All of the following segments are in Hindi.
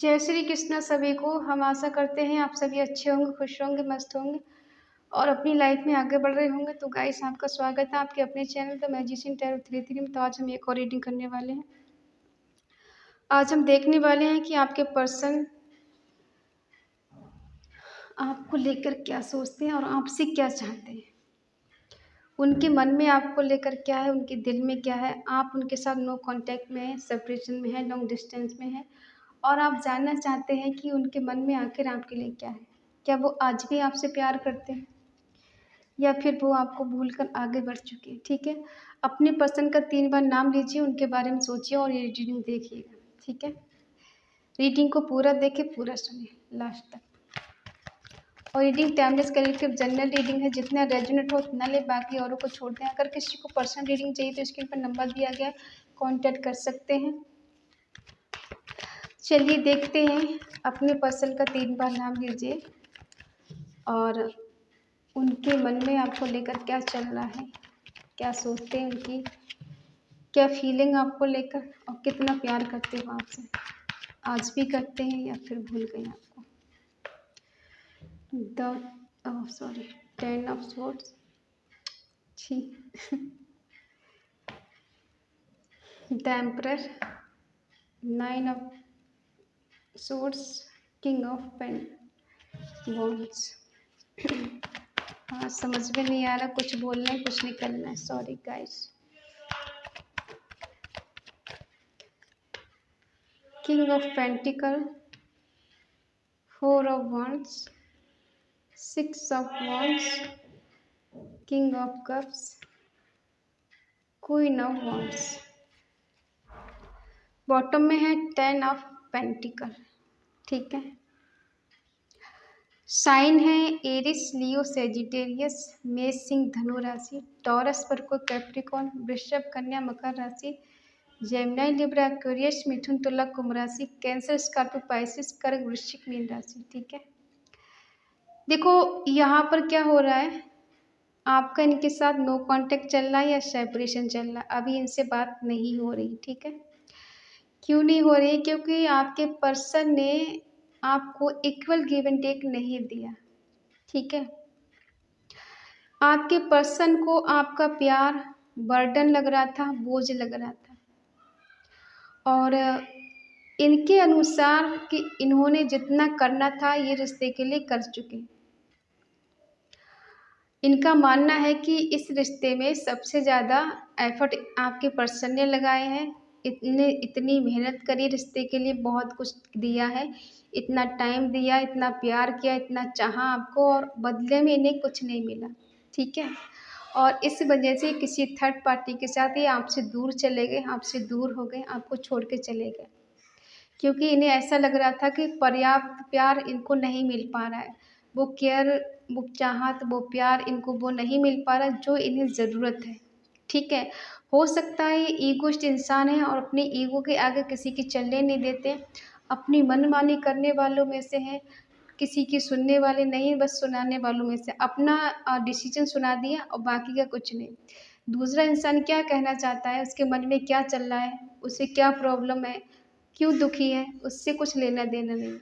जय श्री कृष्ण सभी को। हम आशा करते हैं आप सभी अच्छे होंगे, खुश होंगे, मस्त होंगे और अपनी लाइफ में आगे बढ़ रहे होंगे। तो गाइस, आपका स्वागत है आपके अपने चैनल द मैजिशियन टैरो 33 में। तो आज हम एक और रीडिंग करने वाले हैं। आज हम देखने वाले हैं कि आपके पर्सन आपको लेकर क्या सोचते हैं और आपसे क्या चाहते हैं। उनके मन में आपको लेकर क्या है, उनके दिल में क्या है। आप उनके साथ नो कांटेक्ट में है, सेपरेशन में है, लॉन्ग डिस्टेंस में है और आप जानना चाहते हैं कि उनके मन में आखिर आपके लिए क्या है। क्या वो आज भी आपसे प्यार करते हैं या फिर वो आपको भूलकर आगे बढ़ चुके हैं। ठीक है, अपने पसंद का 3 बार नाम लीजिए, उनके बारे में सोचिए और ये रीडिंग देखिएगा। ठीक है, रीडिंग को पूरा देखें, पूरा सुनिए लास्ट तक। और reading timeless collective general reading है, जितना रेजोनेट हो उतना ले, बाकी औरों को छोड़ दें। अगर किसी को पर्सनल रीडिंग चाहिए तो स्क्रीन पर नंबर दिया गया है, कॉन्टैक्ट कर सकते हैं। चलिए देखते हैं। अपने पर्सन का 3 बार नाम लीजिए और उनके मन में आपको लेकर क्या चल रहा है, क्या सोचते हैं, उनकी क्या फीलिंग आपको लेकर और कितना प्यार करते हो आपसे, आज भी करते हैं या फिर भूल गए आपको। सॉरी, 10 ऑफ स्वॉर्ड्स, छी, the emperor, 9 of swords, king of wands. हाँ, समझ में नहीं आ रहा, कुछ बोलना है, कुछ निकलना है। Sorry guys. King of pentacle, 4 of wands, 6 of wands, king of cups, queen of wands. Bottom में है 10 ऑफ पेंटिकल। ठीक है, साइन है एरिस, लियो, सेजिटेरियस, मेष, सिंह, धनु राशि, टॉरस, वर्गो, कैप्रिकॉर्न, वृषभ, कन्या, मकर राशि, जेमिनी, लिब्रा, एक्वेरियस, मिथुन, तुला, कुंभ राशि, कैंसर, स्कॉर्पियो, पाइसिस, कर्क, वृश्चिक, मीन राशि। ठीक है, देखो यहाँ पर क्या हो रहा है, आपका इनके साथ नो कांटेक्ट चल रहा है या सेपरेशन चल रहा है। अभी इनसे बात नहीं हो रही। ठीक है, क्यों नहीं हो रही? क्योंकि आपके पर्सन ने आपको इक्वल गिव एंड टेक नहीं दिया। ठीक है, आपके पर्सन को आपका प्यार बर्डन लग रहा था, बोझ लग रहा था और इनके अनुसार कि इन्होंने जितना करना था ये रिश्ते के लिए कर चुके। इनका मानना है कि इस रिश्ते में सबसे ज़्यादा एफर्ट आपके पर्सन ने लगाए हैं। इतनी मेहनत करी रिश्ते के लिए, बहुत कुछ दिया है, इतना टाइम दिया, इतना प्यार किया, इतना चाहा आपको और बदले में इन्हें कुछ नहीं मिला। ठीक है, और इस वजह से किसी थर्ड पार्टी के साथ ये आपसे दूर चले गए, आपसे दूर हो गए, आपको छोड़ के चले गए। क्योंकि इन्हें ऐसा लग रहा था कि पर्याप्त प्यार इनको नहीं मिल पा रहा है, वो केयर, वो चाहत, वो प्यार इनको वो नहीं मिल पा रहा जो इन्हें ज़रूरत है। ठीक है, हो सकता है ये ईगोइस्ट इंसान है और अपने ईगो के आगे किसी की चलने नहीं देते, अपनी मनमानी करने वालों में से हैं, किसी की सुनने वाले नहीं, बस सुनाने वालों में से। अपना डिसीजन सुना दिया और बाकी का कुछ नहीं। दूसरा इंसान क्या कहना चाहता है, उसके मन में क्या चल रहा है, उसे क्या प्रॉब्लम है, क्यों दुखी है, उससे कुछ लेना देना नहीं।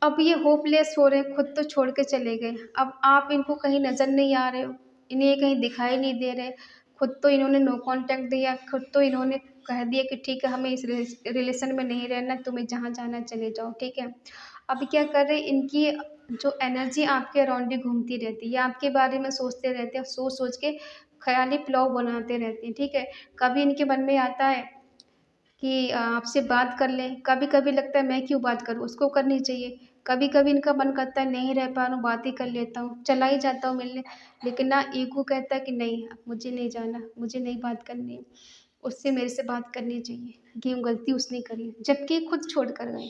अब ये होपलेस हो रहे हैं, खुद तो छोड़ के चले गए। अब आप इनको कहीं नज़र नहीं आ रहे हो, इन्हें कहीं दिखाई नहीं दे रहे। खुद तो इन्होंने नो कांटेक्ट दिया, खुद तो इन्होंने कह दिया कि ठीक है, हमें इस रिलेशन में नहीं रहना, तुम्हें जहाँ जाना चले जाओ। ठीक है, अब क्या कर रहे हैं, इनकी जो एनर्जी आपके अराउंड ही घूमती रहती है, आपके बारे में सोचते रहते हैं, सोच सोच के ख्याली पुलाव बनाते रहते हैं। ठीक है, कभी इनके मन में आता है कि आपसे बात कर लें, कभी कभी लगता है मैं क्यों बात करूं, उसको करनी चाहिए। कभी कभी इनका मन करता है नहीं रह पा रहा हूँ, बात ही कर लेता हूँ, चला ही जाता हूँ मिलने। लेकिन ना, ईगो कहता है कि नहीं, मुझे नहीं जाना, मुझे नहीं बात करनी, उससे मेरे से बात करनी चाहिए, क्यों गलती उसने करी, जबकि खुद छोड़ कर गए।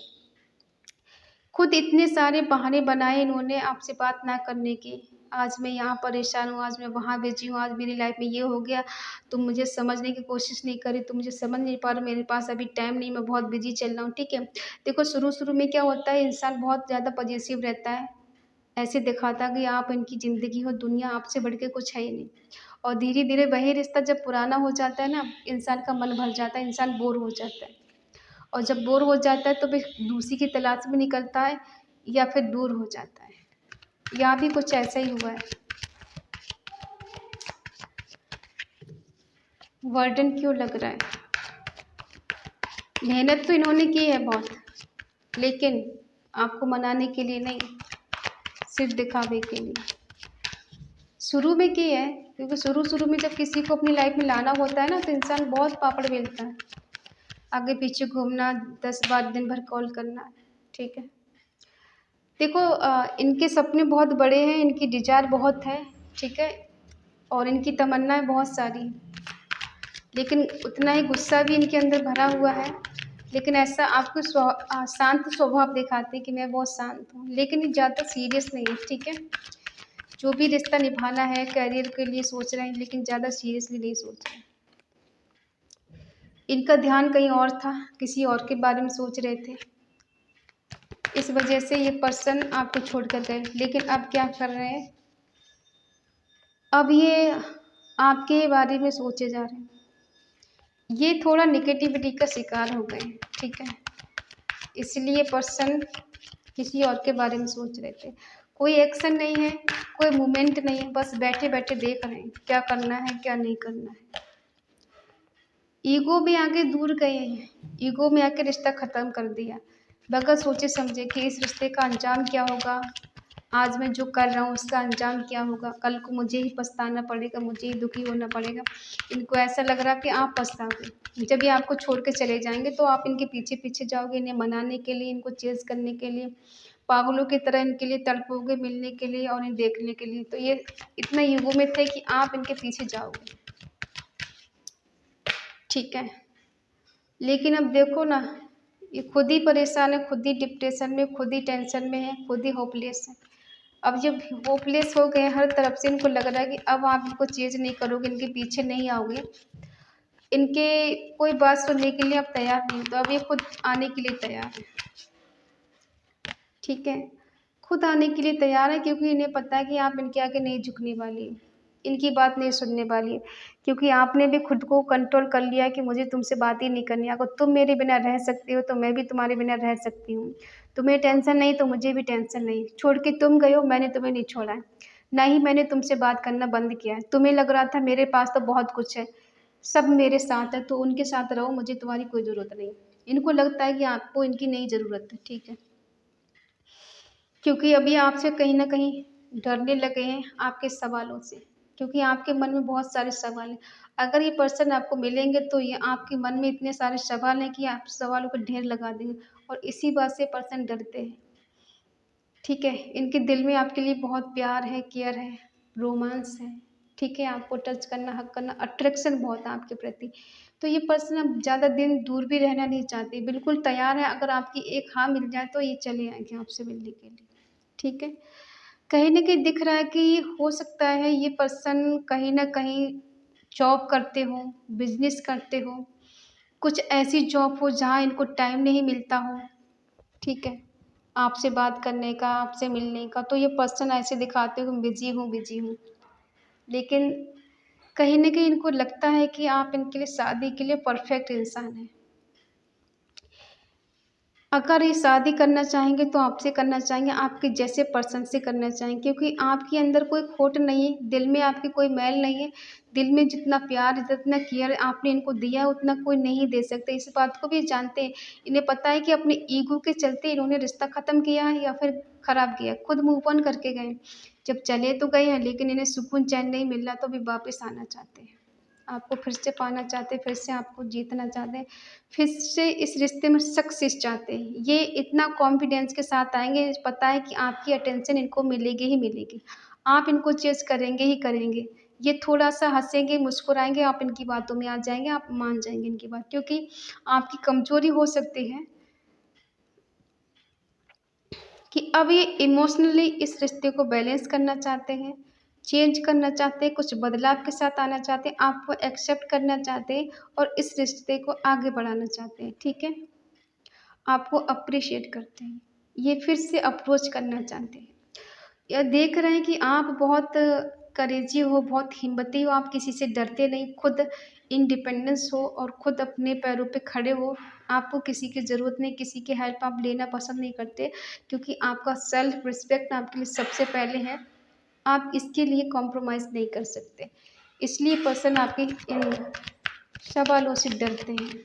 खुद इतने सारे बहाने बनाए इन्होंने आपसे बात ना करने के। आज मैं यहाँ परेशान हूँ, आज मैं वहाँ बिजी हूँ, आज मेरी लाइफ में ये हो गया, तुम मुझे समझने की कोशिश नहीं करी, तुम मुझे समझ नहीं पा रहे, मेरे पास अभी टाइम नहीं, मैं बहुत बिजी चल रहा हूँ। ठीक है, देखो शुरू शुरू में क्या होता है, इंसान बहुत ज़्यादा पॉजिटिव रहता है, ऐसे दिखाता कि आप इनकी ज़िंदगी हो, दुनिया आपसे बढ़ के कुछ है ही नहीं। और धीरे धीरे वही रिश्ता जब पुराना हो जाता है ना, इंसान का मन भर जाता है, इंसान बोर हो जाता है और जब बोर हो जाता है तो फिर दूसरी की तलाश में निकलता है या फिर दूर हो जाता है। यहाँ भी कुछ ऐसा ही हुआ है। वर्डन क्यों लग रहा है? मेहनत तो इन्होंने की है बहुत, लेकिन आपको मनाने के लिए नहीं, सिर्फ दिखावे के लिए। शुरू में की है, क्योंकि शुरू में जब किसी को अपनी लाइफ में लाना होता है ना तो इंसान बहुत पापड़ बेलता है, आगे पीछे घूमना, 10 बार दिन भर कॉल करना। ठीक है, देखो इनके सपने बहुत बड़े हैं, इनकी डिजायर बहुत है, ठीक है, और इनकी तमन्नाएं बहुत सारी, लेकिन उतना ही गुस्सा भी इनके अंदर भरा हुआ है। लेकिन ऐसा आपको शांत स्वभाव दिखाते हैं कि मैं बहुत शांत हूँ, लेकिन ये ज़्यादा सीरियस नहीं है। ठीक है, जो भी रिश्ता निभाना है करियर के लिए सोच रहे हैं, लेकिन ज़्यादा सीरियसली नहीं सोच रहे। इनका ध्यान कहीं और था, किसी और के बारे में सोच रहे थे, इस वजह से ये पर्सन आपको छोड़कर गए। लेकिन अब क्या कर रहे हैं, अब ये आपके बारे में सोचे जा रहे हैं, ये थोड़ा नेगेटिविटी का शिकार हो गए। ठीक है, इसलिए पर्सन किसी और के बारे में सोच रहे थे। कोई एक्शन नहीं है, कोई मूवमेंट नहीं है, बस बैठे बैठे देख रहे हैं क्या करना है क्या नहीं करना है। ईगो में आके दूर गए हैं, ईगो में आके रिश्ता ख़त्म कर दिया, बगैर सोचे समझे कि इस रिश्ते का अंजाम क्या होगा, आज मैं जो कर रहा हूँ उसका अंजाम क्या होगा, कल को मुझे ही पछताना पड़ेगा, मुझे ही दुखी होना पड़ेगा। इनको ऐसा लग रहा कि आप पछताओगे, जब ये आपको छोड़ के चले जाएंगे तो आप इनके पीछे पीछे जाओगे, इन्हें मनाने के लिए, इनको चेज़ करने के लिए, पागलों की तरह इनके लिए तड़पोगे मिलने के लिए और इन्हें देखने के लिए। तो ये इतना ईगो में थे कि आप इनके पीछे जाओगे। ठीक है, लेकिन अब देखो ना, ये खुद ही परेशान है, खुद ही डिप्रेशन में, खुद ही टेंशन में है, खुद ही होपलेस है। अब जब होपलेस हो गए हर तरफ से, इनको लग रहा है कि अब आप इनको चेंज नहीं करोगे, इनके पीछे नहीं आओगे, इनके कोई बात सुनने के लिए अब तैयार नहीं, तो अब ये खुद आने के लिए तैयार है। ठीक है, खुद आने के लिए तैयार है, क्योंकि इन्हें पता है कि आप इनके आगे नहीं झुकने वाली, इनकी बात नहीं सुनने वाली है, क्योंकि आपने भी खुद को कंट्रोल कर लिया कि मुझे तुमसे बात ही नहीं करनी। अगर तुम मेरे बिना रह सकती हो तो मैं भी तुम्हारे बिना रह सकती हूँ, तुम्हें टेंशन नहीं तो मुझे भी टेंशन नहीं। छोड़ के तुम गए हो, मैंने तुम्हें नहीं छोड़ा है, ना ही मैंने तुमसे बात करना बंद किया है। तुम्हें लग रहा था मेरे पास तो बहुत कुछ है, सब मेरे साथ है, तो उनके साथ रहो, मुझे तुम्हारी कोई ज़रूरत नहीं। इनको लगता है कि आपको इनकी नहीं ज़रूरत है। ठीक है, क्योंकि अभी आपसे कहीं ना कहीं डरने लगे हैं आपके सवालों से, क्योंकि आपके मन में बहुत सारे सवाल हैं। अगर ये पर्सन आपको मिलेंगे तो ये आपके मन में इतने सारे सवाल हैं कि आप सवालों को ढेर लगा देंगे, और इसी बात से पर्सन डरते हैं। ठीक है, इनके दिल में आपके लिए बहुत प्यार है, केयर है, रोमांस है। ठीक है, आपको टच करना, हक करना, अट्रैक्शन बहुत है आपके प्रति। तो ये पर्सन अब ज़्यादा दिन दूर भी रहना नहीं चाहते, बिल्कुल तैयार है, अगर आपकी एक हाँ मिल जाए तो ये चले आएंगे आपसे मिलने के लिए। ठीक है, कहीं न कहीं दिख रहा है कि हो सकता है ये पर्सन कहीं न कहीं जॉब करते हो, बिज़नेस करते हो, कुछ ऐसी जॉब हो जहाँ इनको टाइम नहीं मिलता हो। ठीक है, आपसे बात करने का, आपसे मिलने का, तो ये पर्सन ऐसे दिखाते हो बिज़ी हूँ, बिज़ी हूँ। लेकिन कहीं न कहीं इनको लगता है कि आप इनके लिए शादी के लिए परफेक्ट इंसान हैं। अगर ये शादी करना चाहेंगे तो आपसे करना चाहेंगे, आपके जैसे पर्सन से करना चाहेंगे, क्योंकि आपके अंदर कोई खोट नहीं है, दिल में आपके कोई मैल नहीं है। दिल में जितना प्यार, जितना केयर आपने इनको दिया है, उतना कोई नहीं दे सकता। इस बात को भी जानते हैं। इन्हें पता है कि अपने ईगो के चलते इन्होंने रिश्ता ख़त्म किया है या फिर ख़राब किया है, खुद मूव ऑन करके गए। जब चले तो गए हैं, लेकिन इन्हें सुकून चैन नहीं मिल रहा, तो अभी वापस आना चाहते हैं। आपको फिर से पाना चाहते हैं, फिर से आपको जीतना चाहते हैं, फिर से इस रिश्ते में सक्सेस चाहते हैं। ये इतना कॉन्फिडेंस के साथ आएँगे, पता है कि आपकी अटेंशन इनको मिलेगी ही मिलेगी। आप इनको चेज़ करेंगे ही करेंगे। ये थोड़ा-सा हँसेंगे, मुस्कुराएँगे, आप इनकी बातों में आ जाएँगे, आप मान जाएँगे इनकी बात, क्योंकि आपकी कमज़ोरी हो सकती है कि अब ये इमोशनली इस रिश्ते को बैलेंस करना चाहते हैं, चेंज करना चाहते हैं, कुछ बदलाव के साथ आना चाहते हैं, आपको एक्सेप्ट करना चाहते हैं और इस रिश्ते को आगे बढ़ाना चाहते हैं। ठीक है? आपको अप्रिशिएट करते हैं। ये फिर से अप्रोच करना चाहते हैं। या देख रहे हैं कि आप बहुत करेजी हो, बहुत हिम्मती हो, आप किसी से डरते नहीं, खुद इंडिपेंडेंस हो और खुद अपने पैरों पे खड़े हो। आपको किसी की ज़रूरत नहीं, किसी की हेल्प आप लेना पसंद नहीं करते, क्योंकि आपका सेल्फ रिस्पेक्ट आपके लिए सबसे पहले है। आप इसके लिए कॉम्प्रोमाइज़ नहीं कर सकते, इसलिए पर्सन आपके इन सवालों से डरते हैं।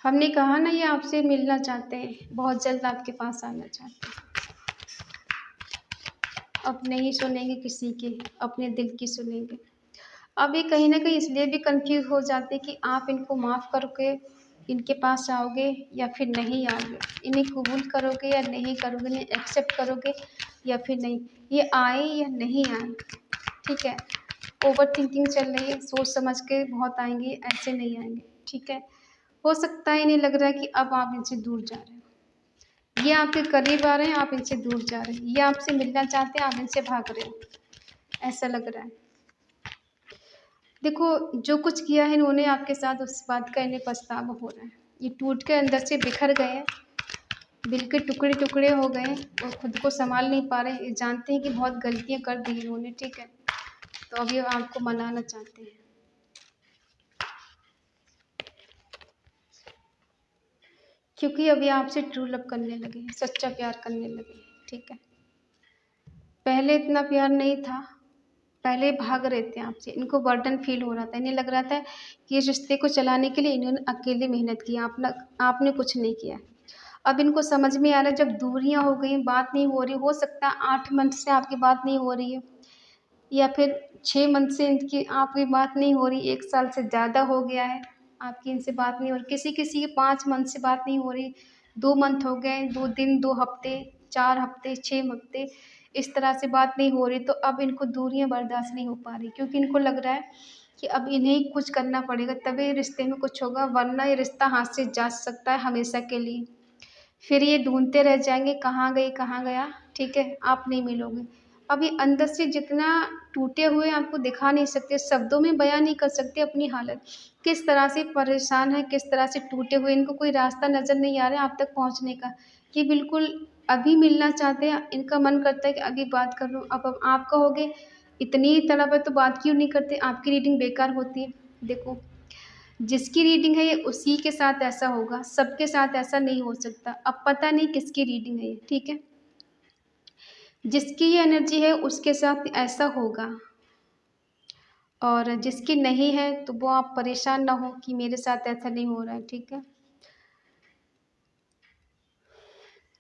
हमने कहा ना, ये आपसे मिलना चाहते हैं, बहुत जल्द आपके पास आना चाहते हैं। अब नहीं सुनेंगे किसी की, अपने दिल की सुनेंगे। अब ये कहीं न कहीं इसलिए भी कन्फ्यूज़ हो जाते हैं कि आप इनको माफ़ करके इनके पास आओगे या फिर नहीं आओगे, इन्हें कबूल करोगे या नहीं करोगे, इन्हें एक्सेप्ट करोगे या फिर नहीं, ये आए या नहीं आए, ठीक है। ओवर थिंकिंग चल रही है, सोच समझ के बहुत आएंगे, ऐसे नहीं आएंगे, ठीक है। हो सकता है इन्हें लग रहा है कि अब आप इनसे दूर जा रहे हो, ये आपके करीब आ रहे हैं, आप इनसे दूर जा रहे हैं, ये आपसे मिलना चाहते हैं, आप इनसे भाग रहे हो, ऐसा लग रहा है। देखो, जो कुछ किया है इन्होंने आपके साथ, उस बात का इन्हें पछतावा हो रहा है। ये टूट के अंदर से बिखर गए हैं, दिल के टुकड़े टुकड़े हो गए हैं और खुद को संभाल नहीं पा रहे हैं। ये जानते हैं कि बहुत गलतियां कर दी इन्होंने, ठीक है, तो अब ये आपको मनाना चाहते हैं। क्योंकि अभी आपसे ट्रू लव करने लगे हैं, सच्चा प्यार करने लगे हैं, ठीक है। पहले इतना प्यार नहीं था, पहले भाग रहे थे आपसे, इनको बर्डन फील हो रहा था, इन्हें लग रहा था कि इस रिश्ते को चलाने के लिए इन्होंने अकेले मेहनत की, आपने कुछ नहीं किया। अब इनको समझ में आ रहा है, जब दूरियां हो गई, बात नहीं हो रही, हो सकता है 8 मंथ से आपकी बात नहीं हो रही है, या फिर 6 मंथ से इनकी आपकी बात नहीं हो रही, 1 साल से ज़्यादा हो गया है आपकी इनसे बात नहीं हो रही, किसी किसी की 5 मंथ से बात नहीं हो रही, 2 मंथ हो गए, 2 दिन, 2 हफ्ते, 4 हफ्ते, 6 हफ्ते, इस तरह से बात नहीं हो रही। तो अब इनको दूरियां बर्दाश्त नहीं हो पा रही, क्योंकि इनको लग रहा है कि अब इन्हें कुछ करना पड़ेगा, तभी रिश्ते में कुछ होगा, वरना ये रिश्ता हाथ से जा सकता है हमेशा के लिए। फिर ये ढूंढते रह जाएंगे, कहाँ गई, कहाँ गया, ठीक है, आप नहीं मिलोगे। अब ये अंदर से जितना टूटे हुए आपको दिखा नहीं सकते, शब्दों में बयां नहीं कर सकते अपनी हालत, किस तरह से परेशान है, किस तरह से टूटे हुए, इनको कोई रास्ता नज़र नहीं आ रहा है आप तक पहुंचने का। ये बिल्कुल अभी मिलना चाहते हैं, इनका मन करता है कि अभी बात कर लूँ। अब आप कहोगे इतनी तड़प है तो बात क्यों नहीं करते, आपकी रीडिंग बेकार होती है। देखो, जिसकी रीडिंग है ये उसी के साथ ऐसा होगा, सबके साथ ऐसा नहीं हो सकता। अब पता नहीं किसकी रीडिंग है ये, ठीक है, जिसकी ये एनर्जी है उसके साथ ऐसा होगा, और जिसकी नहीं है तो वो आप परेशान ना हो कि मेरे साथ ऐसा नहीं हो रहा है, ठीक है।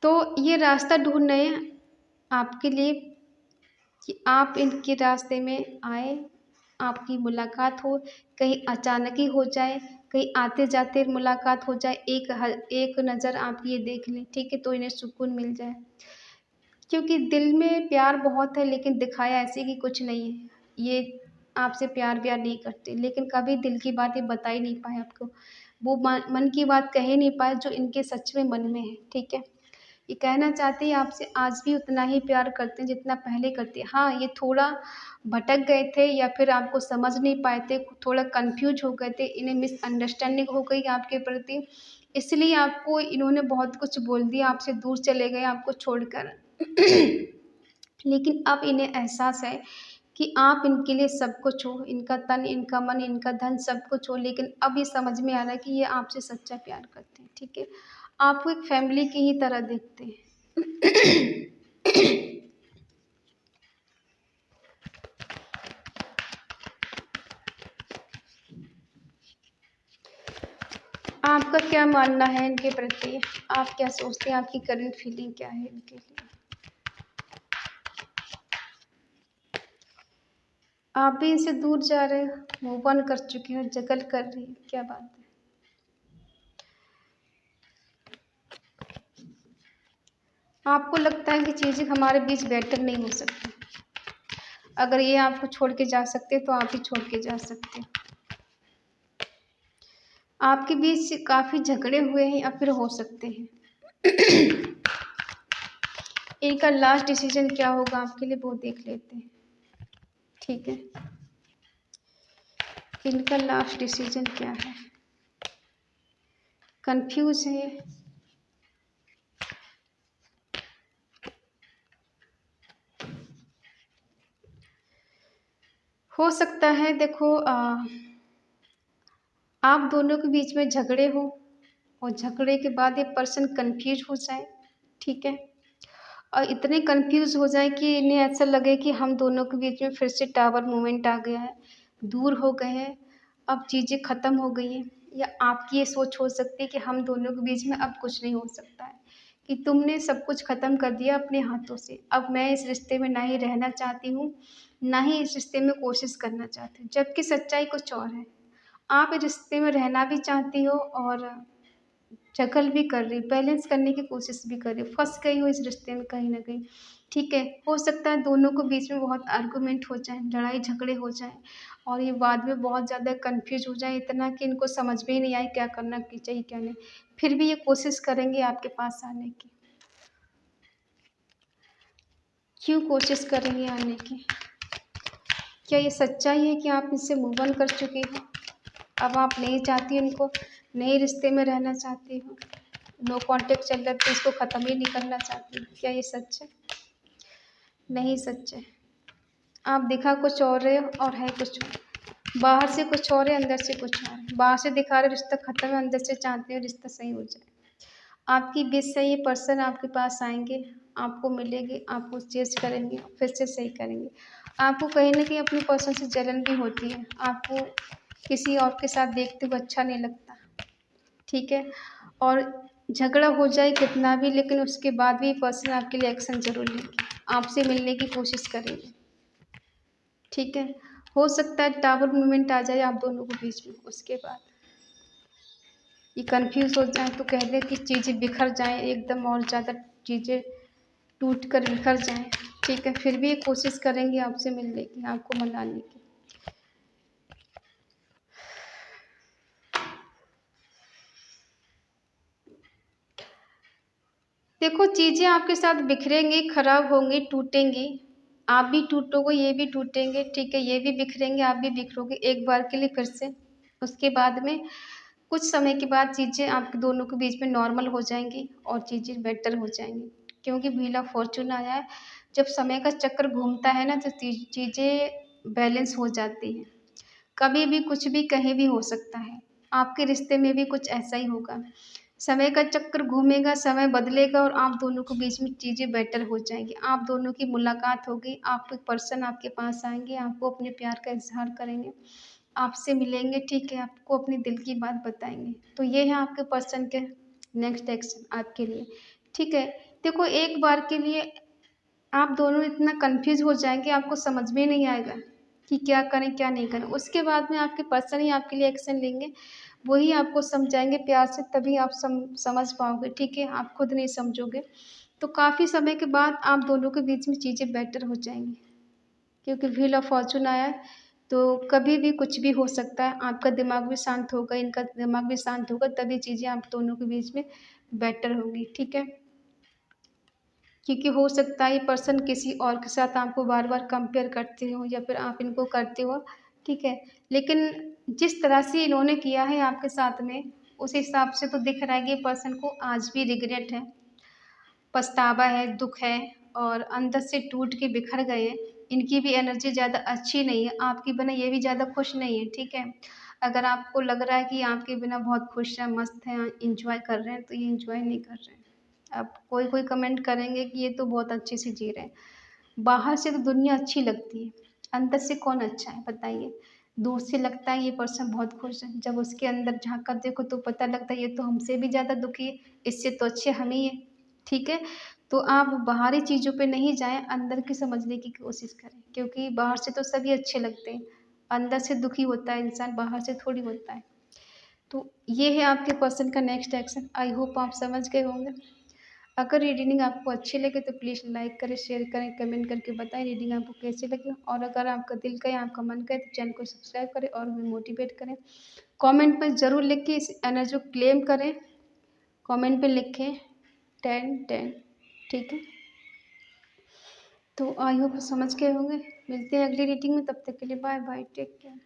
तो ये रास्ता ढूंढ रहे हैं आपके लिए कि आप इनके रास्ते में आए, आपकी मुलाकात हो, कहीं अचानक ही हो जाए, कहीं आते जाते मुलाकात हो जाए, एक नज़र आप ये देख लें, ठीक है, तो इन्हें सुकून मिल जाए। क्योंकि दिल में प्यार बहुत है, लेकिन दिखाया ऐसे कि कुछ नहीं है। ये आपसे प्यार व्यार नहीं करते, लेकिन कभी दिल की बात ये बता ही नहीं पाए आपको, वो मन की बात कह ही नहीं पाए जो इनके सच में मन में है, ठीक है। ये कहना चाहते हैं आपसे आज भी उतना ही प्यार करते हैं जितना पहले करते हैं। हाँ, ये थोड़ा भटक गए थे या फिर आपको समझ नहीं पाए थे, थोड़ा कन्फ्यूज हो गए थे, इन्हें मिसअंडरस्टैंडिंग हो गई आपके प्रति, इसलिए आपको इन्होंने बहुत कुछ बोल दिया, आपसे दूर चले गए आपको छोड़कर। लेकिन अब इन्हें एहसास है कि आप इनके लिए सब कुछ हो, इनका तन, इनका मन, इनका धन, सब कुछ हो, लेकिन अब ये समझ में आ रहा है कि ये आपसे सच्चा प्यार करते हैं, ठीक है। आपको एक फैमिली की ही तरह देखते हैं। आपका क्या मानना है इनके प्रति, आप क्या सोचते हैं, आपकी करंट फीलिंग क्या है इनके लिए? आप भी इनसे दूर जा रहे हो, मूव ऑन कर चुके हो, जगल कर रही है, क्या बात है। आपको लगता है कि चीज़ें हमारे बीच बेटर नहीं हो सकती, अगर ये आपको छोड़ के जा सकते तो आप ही छोड़ के जा सकते। आपके बीच काफ़ी झगड़े हुए हैं या फिर हो सकते हैं। इनका लास्ट डिसीजन क्या होगा आपके लिए वो देख लेते हैं, ठीक है। इनका लास्ट डिसीजन क्या है, कंफ्यूज है, हो सकता है देखो आप दोनों के बीच में झगड़े हो और झगड़े के बाद ये पर्सन कंफ्यूज हो जाए, ठीक है? और इतने कंफ्यूज हो जाए कि इन्हें ऐसा लगे कि हम दोनों के बीच में फिर से टावर मूवमेंट आ गया है, दूर हो गए हैं, अब चीज़ें ख़त्म हो गई हैं। या आपकी ये सोच हो सकती है कि हम दोनों के बीच में अब कुछ नहीं हो सकता है, कि तुमने सब कुछ ख़त्म कर दिया अपने हाथों से। अब मैं इस रिश्ते में ना ही रहना चाहती हूँ, ना ही इस रिश्ते में कोशिश करना चाहती हूँ, जबकि सच्चाई कुछ और है। आप इस रिश्ते में रहना भी चाहती हो और स्ट्रगल भी कर रही, बैलेंस करने की कोशिश भी कर रही, फँस गई हो इस रिश्ते में कहीं न कहीं, ठीक है? हो सकता है दोनों के बीच में बहुत आर्गुमेंट हो जाए, लड़ाई झगड़े हो जाएँ और ये बाद में बहुत ज़्यादा कन्फ्यूज़ हो जाएँ, इतना कि इनको समझ में ही नहीं आए क्या करना कि चाहिए, क्या नहीं। फिर भी ये कोशिश करेंगे आपके पास आने की। क्यों कोशिश करेंगे आने की? क्या ये सच्चाई है कि आप इनसे मूव ऑन कर चुकी हो? अब आप नहीं चाहती इनको, नए रिश्ते में रहना चाहती हो? नो कॉन्टैक्ट चल रहा है तो इसको ख़त्म ही नहीं करना चाहती। क्या ये सच है? नहीं सच है। आप दिखा कुछ और रहे हो और है कुछ और। बाहर से कुछ और है, अंदर से कुछ और है। बाहर से दिखा रहे रिश्ता ख़त्म है, अंदर से चाहते हो रिश्ता सही हो जाए। आपकी विश से ये पर्सन आपके पास आएँगे, आपको मिलेंगे, आपको चेज़ करेंगे, फिर से सही करेंगे। आपको कहीं न कहीं अपने पर्सन से जलन भी होती है। आपको किसी और के साथ देखते हुए अच्छा नहीं लगता। ठीक है? और झगड़ा हो जाए कितना भी लेकिन उसके बाद भी पर्सन आपके लिए एक्शन ज़रूर लेंगे, आपसे मिलने की कोशिश करेंगे, ठीक है? हो सकता है टावर मूवमेंट आ जाए आप दोनों के बीच में, उसके बाद ये कन्फ्यूज़ हो जाएँ तो कह दें कि चीज़ें बिखर जाएँ एकदम और ज़्यादा चीज़ें टूट कर बिखर जाएँ, ठीक है? फिर भी ये कोशिश करेंगे आपसे मिलने की, आपको मनाने की। देखो चीज़ें आपके साथ बिखरेंगी, खराब होंगी, टूटेंगी। आप भी टूटोगे, ये भी टूटेंगे, ठीक है? ये भी बिखरेंगे, आप भी बिखरोगे एक बार के लिए फिर से। उसके बाद में कुछ समय के बाद चीज़ें आप दोनों के बीच में नॉर्मल हो जाएँगी और चीज़ें बेटर हो जाएँगी। क्योंकि व्हील ऑफ फॉर्च्यून आया है, जब समय का चक्र घूमता है ना तो चीज़ें बैलेंस हो जाती हैं। कभी भी कुछ भी कहीं भी हो सकता है। आपके रिश्ते में भी कुछ ऐसा ही होगा। समय का चक्र घूमेगा, समय बदलेगा और आप दोनों के बीच में चीज़ें बेटर हो जाएँगी। आप दोनों की मुलाकात होगी, आपके पर्सन आपके पास आएँगे, आपको अपने प्यार का इज़हार करेंगे, आपसे मिलेंगे, ठीक है? आपको अपने दिल की बात बताएँगे। तो ये है आपके पर्सन के नेक्स्ट एक्शन आपके लिए, ठीक है? देखो एक बार के लिए आप दोनों इतना कन्फ्यूज़ हो जाएँगे, आपको समझ में नहीं आएगा कि क्या करें, क्या नहीं करें। उसके बाद में आपके पर्सन ही आपके लिए एक्शन लेंगे, वही आपको समझाएँगे प्यार से तभी आप समझ पाओगे, ठीक है? आप खुद नहीं समझोगे। तो काफ़ी समय के बाद आप दोनों के बीच में चीज़ें बेटर हो जाएँगी, क्योंकि व्हील ऑफ फॉर्च्यून आया है, तो कभी भी कुछ भी हो सकता है। आपका दिमाग भी शांत होगा, इनका दिमाग भी शांत होगा, तभी चीज़ें आप दोनों के बीच में बेटर होंगी, ठीक है? क्योंकि हो सकता है ये पर्सन किसी और के साथ आपको बार-बार कंपेयर करते हो या फिर आप इनको करते हो, ठीक है? लेकिन जिस तरह से इन्होंने किया है आपके साथ में, उस हिसाब से तो दिख रहा है कि ये पर्सन को आज भी रिग्रेट है, पछतावा है, दुःख है और अंदर से टूट के बिखर गए हैं। इनकी भी एनर्जी ज़्यादा अच्छी नहीं है, आपके बिना ये भी ज़्यादा खुश नहीं है, ठीक है? अगर आपको लग रहा है कि आपके बिना बहुत खुश हैं, मस्त हैं, एन्जॉय कर रहे हैं, तो ये एन्जॉय नहीं कर रहे हैं। अब कोई-कोई कमेंट करेंगे कि ये तो बहुत अच्छे से जी रहे हैं। बाहर से तो दुनिया अच्छी लगती है, अंदर से कौन अच्छा है बताइए? दूर से लगता है ये पर्सन बहुत खुश है, जब उसके अंदर झाँक कर देखो तो पता लगता है ये तो हमसे भी ज़्यादा दुखी है, इससे तो अच्छे हम ही हैं, ठीक है? तो आप बाहरी चीज़ों पे नहीं जाएँ, अंदर की समझने की कोशिश करें, क्योंकि बाहर से तो सभी अच्छे लगते हैं, अंदर से दुखी होता है इंसान, बाहर से थोड़ी होता है। तो ये है आपके पर्सन का नेक्स्ट एक्शन। आई होप आप समझ गए होंगे। अगर ये रीडिंग आपको अच्छी लगे तो प्लीज़ लाइक करें, शेयर करें, कमेंट करके बताएं रीडिंग आपको कैसी लगी और अगर आपका दिल कहे, आपका मन करे तो चैनल को सब्सक्राइब करें और हमें मोटिवेट करें। कमेंट में ज़रूर लिख के इस एनर्जी को क्लेम करें। कमेंट पे लिखें 10-10, ठीक है? तो आई होप समझ गए होंगे। मिलते हैं अगली रीडिंग में, तब तक के लिए बाय बाय, टेक केयर।